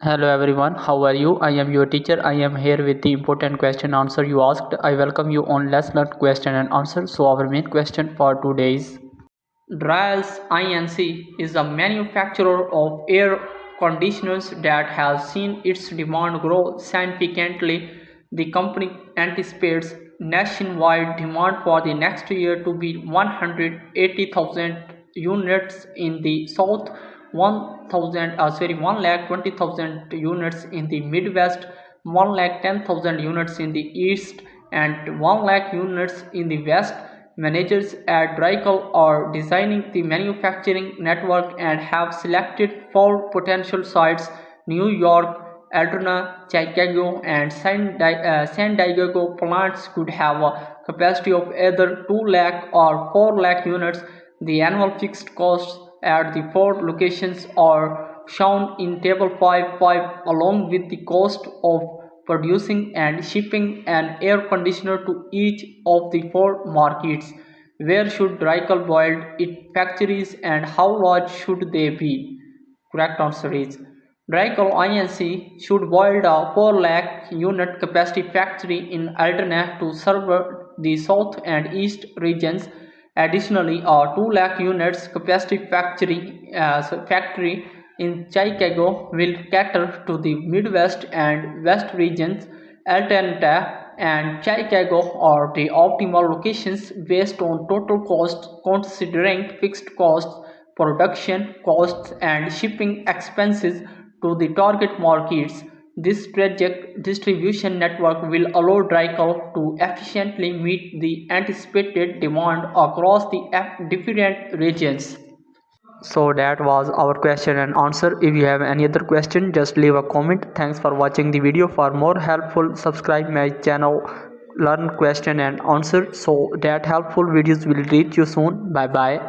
Hello everyone, how are you? I am your teacher. I am here with the important question answer you asked. I welcome you on Let's Learn question and answer. So our main question for today is DryIce Inc. is a manufacturer of air conditioners that has seen its demand grow significantly. The company anticipates nationwide demand for the next year to be 180,000 units in the south, 1,20,000 units in the Midwest, 110,000 units in the East, and 1 lakh units in the West. Managers at DryIce are designing the manufacturing network and have selected 4 potential sites: New York, Atlanta, Chicago, and San Diego. Plants could have a capacity of either 2 lakh or 4 lakh units. The annual fixed costs at the 4 locations are shown in Table 5.5 along with the cost of producing and shipping an air conditioner to each of the 4 markets. Where should DryIce build its factories and how large should they be? Correct answer is DryIce Inc. should build a 4 lakh unit capacity factory in Alternate to serve the south and east regions. Additionally, a 2 lakh units capacity factory in Chicago will cater to the Midwest and West regions. Atlanta and Chicago are the optimal locations based on total cost, considering fixed costs, production costs, and shipping expenses to the target markets. This project distribution network will allow DryIce to efficiently meet the anticipated demand across the different regions. So that was our question and answer. If you have any other question, just leave a comment. Thanks for watching the video. For more helpful, subscribe my channel Learn Question and Answer so that helpful videos will reach you soon. Bye bye.